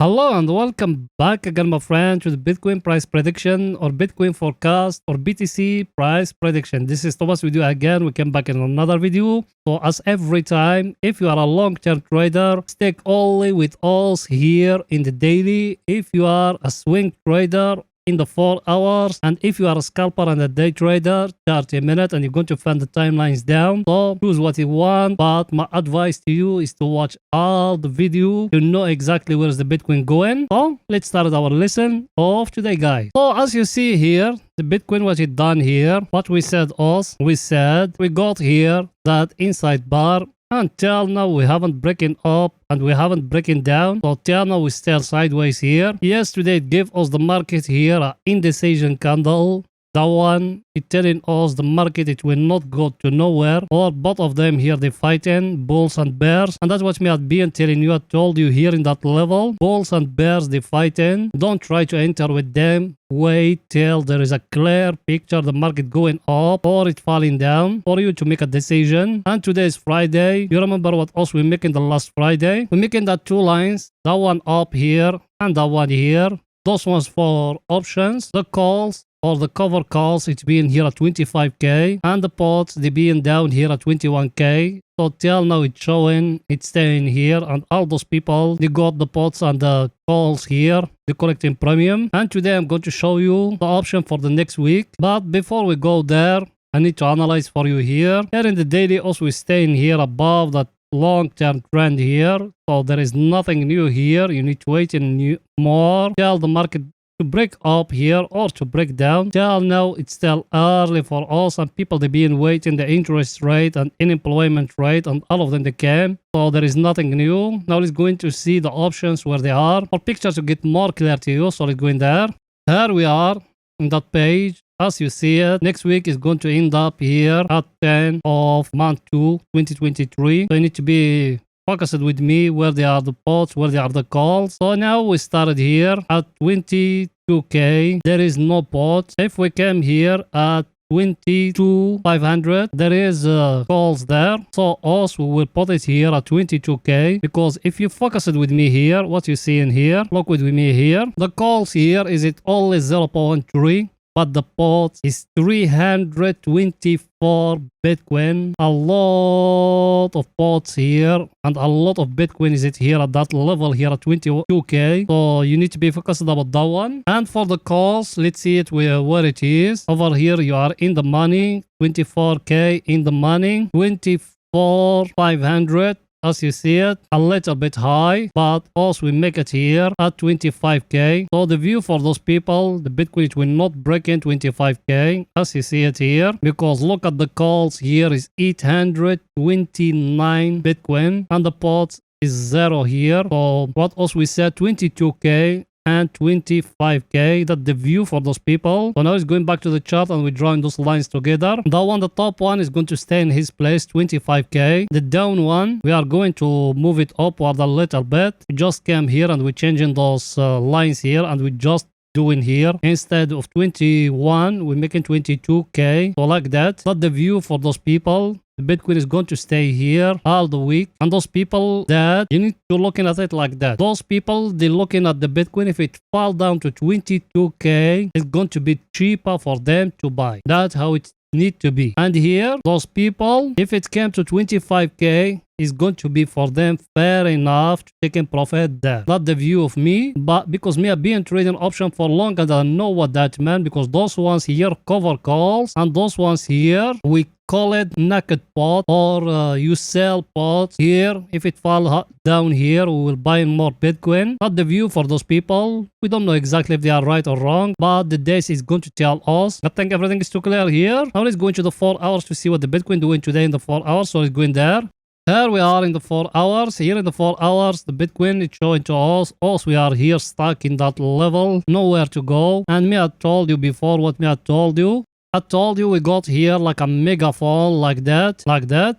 Hello and welcome back again, my friend, to the Bitcoin price prediction or Bitcoin forecast or BTC price prediction. This is Thomas with you again. We came back in another video. So as every time, if you are a long-term trader, stick only with us here in the daily. If you are a swing trader, in the 4 hours, and if you are a scalper and a day trader, 30 minutes, and you're going to find the timelines down. So choose what you want, but my advice to you is to watch all the video to know exactly where is the Bitcoin going. So let's start our lesson of today, guys. So as you see here, the Bitcoin, what it done here, what we said we got here that inside bar. Until now, we haven't breaking up and we haven't breaking down. So till now, we still sideways here. Yesterday, it gave us the market here an indecision candle. That one, it telling us the market, it will not go to nowhere. Or both of them here, they fighting, bulls and bears. And that's what me had been telling you. I told you here in that level, bulls and bears, they fighting. Don't try to enter with them. Wait till there is a clear picture, the market going up or it falling down for you to make a decision. And today is Friday. You remember what else we making the last Friday? We're making that two lines, that one up here and that one here. Those ones for options, the calls or the cover calls, it's being here at 25k, and the pots, they being down here at 21k. So till now it's showing, it's staying here, and all those people, they got the pots and the calls here, they're collecting premium. And today I'm going to show you the option for the next week. But before we go there, I need to analyze for you here. Here in the daily, also we're staying here above that long-term trend here. So there is nothing new here. You need to wait in more till the market to break up here or to break down. Till now, it's still early for us, and people they been waiting the interest rate and unemployment rate, and all of them they came. So there is nothing new. Now let's go into see the options where they are for pictures to get more clear to you. So let's go in there. Here we are in that page. As you see it, next week is going to end up here at 10 of month 2, 2023. So you need to be focused with me where they are the pots, where they are the calls. So now we started here at 22k. There is no pot. If we came here at 22,500, there is calls there. So us, we will put it here at 22k, because if you focus it with me here, what you see in here, look with me here, the calls here is it only 0.3, but the pot is 324 Bitcoin. A lot of pots here and a lot of Bitcoin is it here at that level here at 22k. So you need to be focused about that one. And for the calls, let's see it where it is. Over here you are in the money, 24k in the money, 24,500. As you see it, a little bit high, but also we make it here at 25k. So the view for those people, the Bitcoin, it will not break in 25k, as you see it here, because look at the calls here is 829 Bitcoin, and the pots is 0 here. So what else we said, 22k and 25k, that the view for those people. So now it's going back to the chart and we're drawing those lines together. That one, the top one is going to stay in his place, 25k. The down one, we are going to move it upward a little bit. We just came here and we're changing those lines here, and we just doing here instead of 21 we're making 22k. So like that, the view for those people, the Bitcoin is going to stay here all the week. And those people that you need to looking at it like that, those people they're looking at the Bitcoin, if it fall down to 22k, it's going to be cheaper for them to buy. That's how it need to be. And here those people, if it came to 25k, is going to be for them fair enough to take in profit there. Not the view of me, but because me I've been trading option for long and I know what that meant, because those ones here cover calls, and those ones here we call it naked pot, or you sell pots here. If it fall down here, we will buy more Bitcoin. But the view for those people, we don't know exactly if they are right or wrong, but the days is going to tell us. I think everything is too clear here. Now let's go into the 4 hours to see what the Bitcoin doing today in the 4 hours. So let's go in there. Here we are in the 4 hours. Here in the 4 hours, the Bitcoin is showing to us. Also, we are here stuck in that level, nowhere to go. And me, I told you before what me I told you. I told you we got here like a mega fall like that.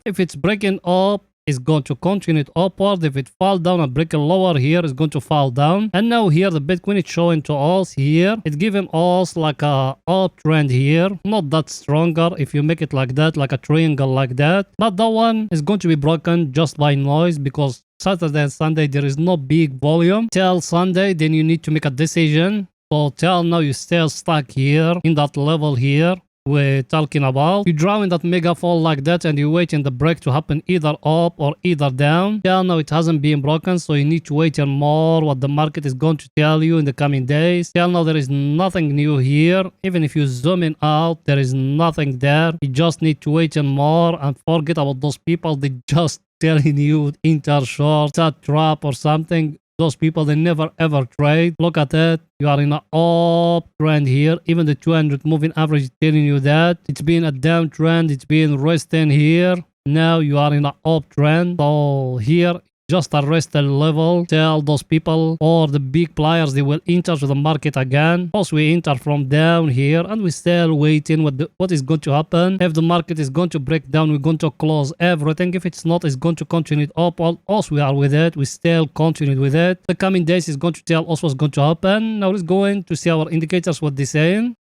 If it's breaking up is going to continue upward. If it fall down and break a lower here, it's going to fall down. And now here the Bitcoin is showing to us here. It's giving us like a uptrend here. Not that stronger if you make it like that, like a triangle like that. But that one is going to be broken just by noise because Saturday and Sunday there is no big volume. Till Sunday, then you need to make a decision. So till now you still stuck here in that level here we're talking about. You draw in that mega fall like that and you wait in the break to happen either up or either down. Till now it hasn't been broken, so you need to wait and more what the market is going to tell you in the coming days. Till now there is nothing new here. Even if you zoom in out, there is nothing there. You just need to wait and more and forget about those people. They just telling you enter short, a trap or something. Those people, they never ever trade. Look at it. You are in an uptrend here. Even the 200 moving average is telling you that. It's been a downtrend. It's been resting here. Now you are in an uptrend. So here, just arrest the level. Tell those people or the big players they will enter to the market again. Also, we enter from down here and we still waiting what is going to happen. If the market is going to break down, we're going to close everything. If it's not, it's going to continue up. Also, we are with it. We still continue with it. The coming days is going to tell us what's going to happen. Now let's go in to see our indicators, what they're saying.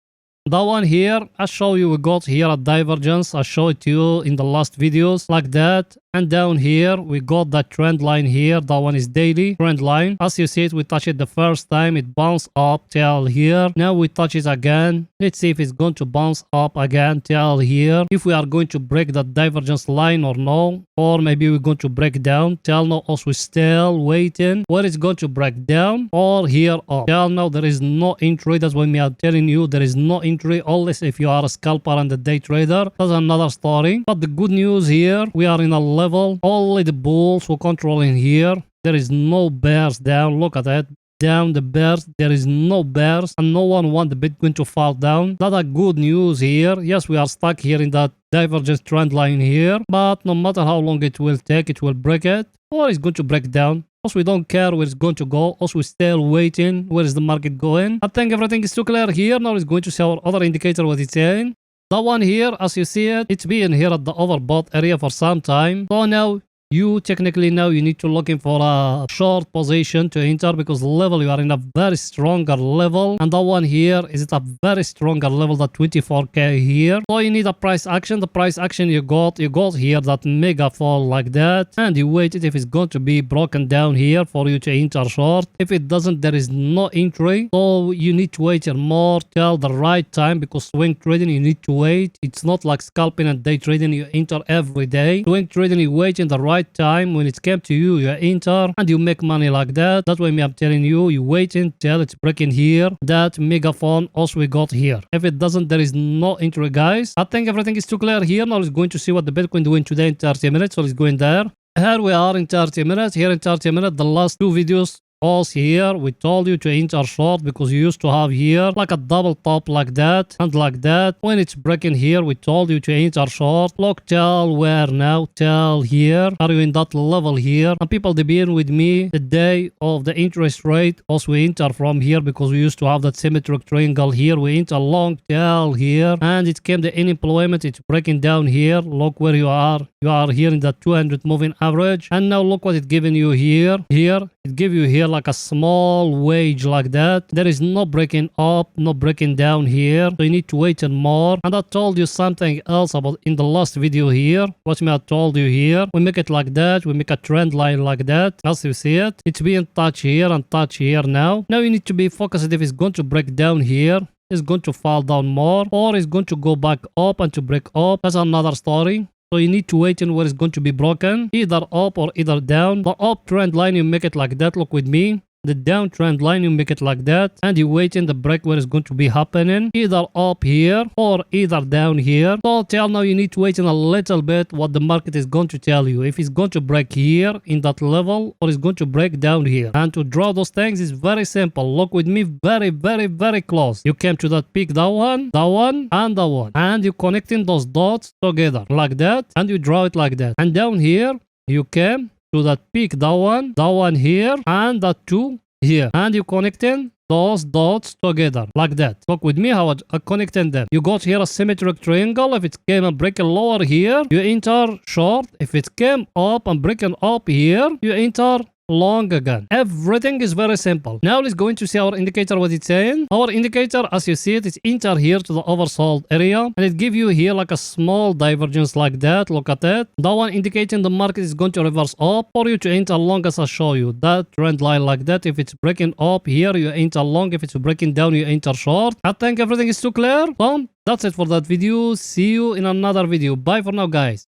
That one here, I show you we got here a divergence. I showed it to you in the last videos like that. And down here, we got that trend line here. That one is daily trend line. As you see it, we touch it the first time. It bounced up till here. Now we touch it again. Let's see if it's going to bounce up again till here. If we are going to break that divergence line or no. Or maybe we're going to break down. Till now, also we're still waiting. Where it's going to break down or here up. Till now, there is no entry. That's why I'm telling you there is no entry. Unless if you are a scalper and a day trader. That's another story. But the good news here, we are in a level. Only the bulls who controlling here. There is no bears down. Look at that. Down the bears. There is no bears. And no one want the Bitcoin to fall down. That's a good news here. Yes, we are stuck here in that divergence trend line here. But no matter how long it will take, it will break it. Or it's going to break down. Also, we don't care where it's going to go. Also, we're still waiting. Where is the market going? I think everything is too clear here. Now it's going to see our other indicator what it's saying. That one here, as you see it, it's been here at the overbought area for some time. So now, you technically now you need to looking for a short position to enter because the level you are in a very stronger level. And that one here is at a very stronger level, that 24k here. So you need a price action. The price action you got here that mega fall like that. And you waited if it's going to be broken down here for you to enter short. If it doesn't, there is no entry. So you need to wait more till the right time because swing trading you need to wait. It's not like scalping and day trading you enter every day. Swing trading you wait in the right time. When it came to you, you enter and you make money like that. That's why I'm telling you, you wait until it's breaking here. That megaphone also we got here. If it doesn't, there is no entry, guys. I think everything is too clear here. Now let's going to see what the Bitcoin doing today in 30 minutes. So let's go in there. Here we are in 30 minutes. Here in 30 minutes, the last two videos. Also here, we told you to enter short because you used to have here like a double top like that and like that. When it's breaking here, we told you to enter short. Look till where now? Till here. Are you in that level here? And people, they been with me the day of the interest rate. Also, we enter from here because we used to have that symmetric triangle here. We enter long till here. And it came the unemployment. It's breaking down here. Look where you are. You are here in the 200 moving average. And now look what it's giving you here. Here, it give you here like a small wage like that. There is no breaking up, no breaking down here. So you need to wait and more. And I told you something else about in the last video here. Watch me, I told you here. We make it like that. We make a trend line like that. As you see it, it's being touch here and touch here now. Now you need to be focused if it's going to break down here. It's going to fall down more or it's going to go back up and to break up. That's another story. So you need to wait in where it's going to be broken, either up or either down. The up trend line, you make it like that. Look with me. The downtrend line, you make it like that. And you wait in the break where it's going to be happening. Either up here or either down here. So till now, you need to wait in a little bit what the market is going to tell you. If it's going to break here in that level or it's going to break down here. And to draw those things is very simple. Look with me very, very, very close. You came to that peak, that one, and that one. And you connecting those dots together like that. And you draw it like that. And down here, you came to that peak, that one here, and that two here, and you connecting those dots together like that. Look with me how I connecting them. You got here a symmetric triangle. If it came and breaking lower here, you enter short. If it came up and breaking up here, you enter long again. Everything is very simple. Now let's go into see our indicator, what it's saying. Our indicator, as you see it, is enter here to the oversold area, and it give you here like a small divergence like that. Look at it. That one indicating the market is going to reverse up for you to enter long, as I show you. That trend line like that. If it's breaking up here, you enter long. If it's breaking down, you enter short. I think everything is too clear. So that's it for that video. See you in another video. Bye for now, guys.